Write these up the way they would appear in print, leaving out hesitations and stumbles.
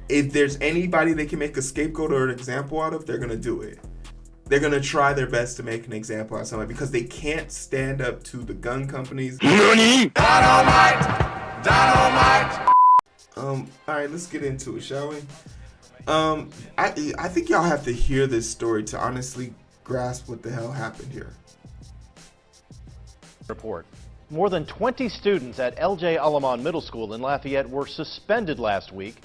if there's anybody they can make a scapegoat or an example out of, they're going to do it. They're going to try their best to make an example out of somebody because they can't stand up to the gun companies. Dynamite! Dynamite! All right, let's get into it, shall we? I think y'all have to hear this story to honestly grasp what the hell happened here. Report. More than 20 students at L.J. Alleman Middle School in Lafayette were suspended last week.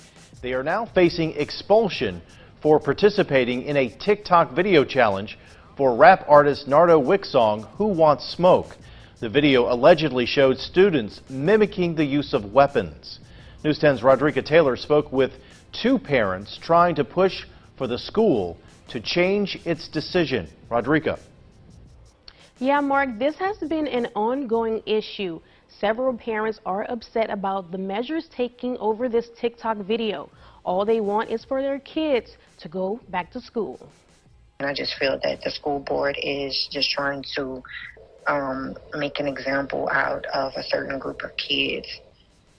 They are now facing expulsion for participating in a TikTok video challenge for rap artist Nardo Wick's song, Who Wants Smoke? The video allegedly showed students mimicking the use of weapons. News 10's Rodrika Taylor spoke with two parents trying to push for the school to change its decision. Rodrika. Yeah, Mark, this has been an ongoing issue. Several parents are upset about the measures taking over this TikTok video. All they want is for their kids to go back to school. And I just feel that the school board is just trying to make an example out of a certain group of kids,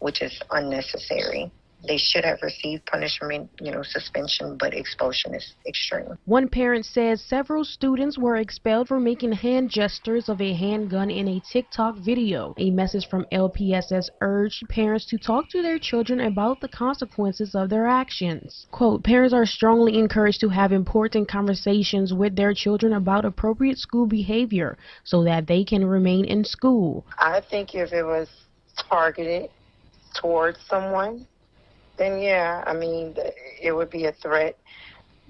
which is unnecessary. They should have received punishment, suspension, but expulsion is extreme. One parent says several students were expelled for making hand gestures of a handgun in a TikTok video. A message from LPSS urged parents to talk to their children about the consequences of their actions. Quote, parents are strongly encouraged to have important conversations with their children about appropriate school behavior so that they can remain in school. I think if it was targeted towards someone, then yeah, it would be a threat.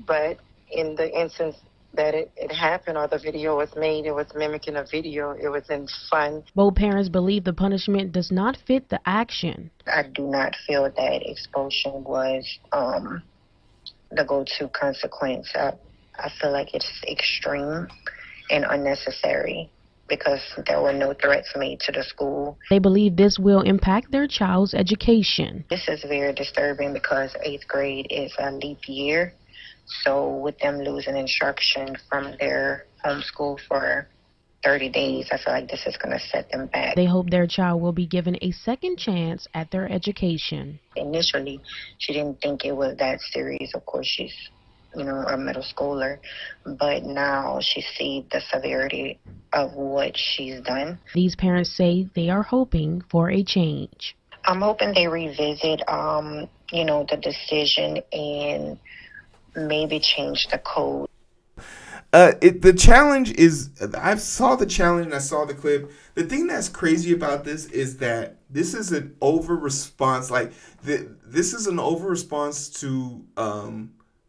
But in the instance that it happened or the video was made, it was mimicking a video. It was in fun. Both parents believe the punishment does not fit the action. I do not feel that expulsion was the go-to consequence. I feel like it's extreme and unnecessary, because there were no threats made to the school. They believe this will impact their child's education. This is very disturbing because 8th grade is a leap year. So with them losing instruction from their home school for 30 days, I feel like this is going to set them back. They hope their child will be given a second chance at their education. Initially, she didn't think it was that serious. Of course, she's a middle schooler, but now she sees the severity of what she's done. These parents say they are hoping for a change. I'm hoping they revisit, the decision and maybe change the code. The challenge is, I saw the challenge and I saw the clip. The thing that's crazy about this is that this is an over response. This is an over response to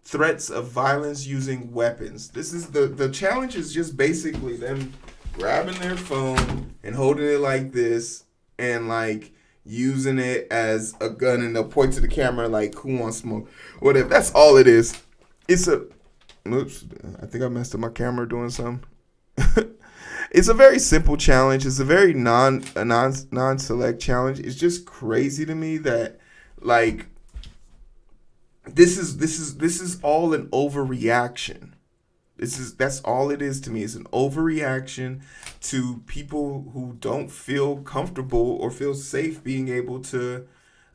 threats of violence using weapons. This is the challenge is just basically them grabbing their phone and holding it like this and using it as a gun, and they'll point to the camera like, who wants smoke? Whatever. That's all it is. Oops, I think I messed up my camera doing something. It's a very simple challenge. It's a very non-select challenge. It's just crazy to me that this is all an overreaction. That's all it is to me. It's an overreaction to people who don't feel comfortable or feel safe being able to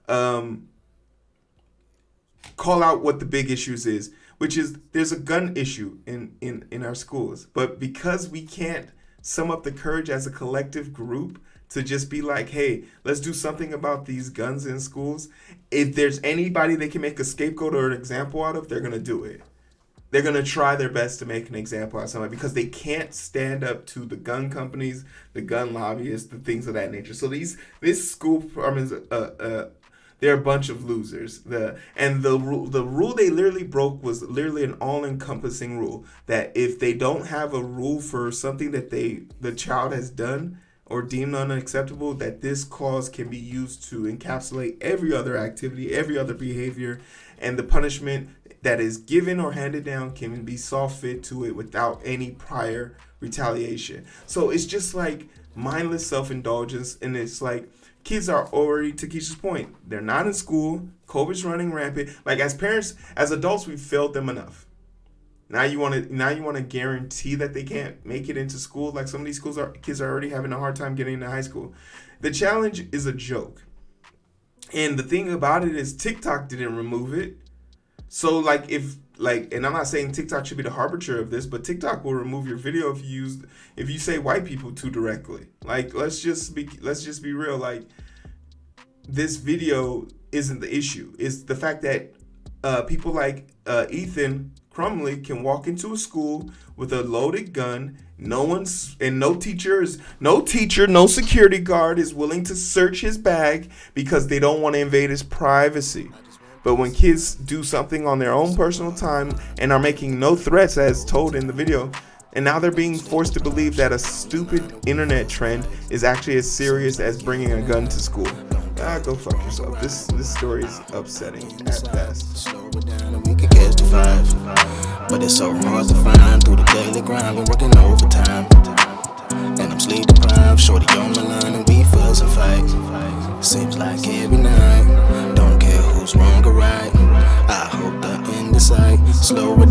call out what the big issues is, which is there's a gun issue in our schools. But because we can't sum up the courage as a collective group to just be like, hey, let's do something about these guns in schools. If there's anybody they can make a scapegoat or an example out of, they're going to do it. They're going to try their best to make an example out of somebody because they can't stand up to the gun companies, the gun lobbyists, the things of that nature. So this school, they're a bunch of losers. The rule they literally broke was literally an all-encompassing rule that if they don't have a rule for something that the child has done or deemed unacceptable, that this clause can be used to encapsulate every other activity, every other behavior, and the punishment that is given or handed down can be saw fit to it without any prior retaliation. So it's just like mindless self-indulgence, and it's like kids are already, to Keisha's point, they're not in school, COVID's running rampant. As parents, as adults, we've failed them enough. Now you want to guarantee that they can't make it into school. Some of these kids are already having a hard time getting into high school. The challenge is a joke. And the thing about it is TikTok didn't remove it. So like if like, and I'm not saying TikTok should be the harbinger of this, but TikTok will remove your video if you say white people too directly. Like let's just be real. Like this video isn't the issue. It's the fact that people like Ethan Crumley can walk into a school with a loaded gun. No teacher, no security guard is willing to search his bag because they don't want to invade his privacy. But when kids do something on their own personal time and are making no threats as told in the video, and now they're being forced to believe that a stupid internet trend is actually as serious as bringing a gun to school. Go fuck yourself. This story is upsetting at best. Slow it down and we can catch the five. But it's so hard to find through the daily grind. Been working overtime. And I'm sleep deprived. Shorty on my line and we fuss and fight. Seems like every night. Don't care who's wrong or right. I hope the end is sight. Slow it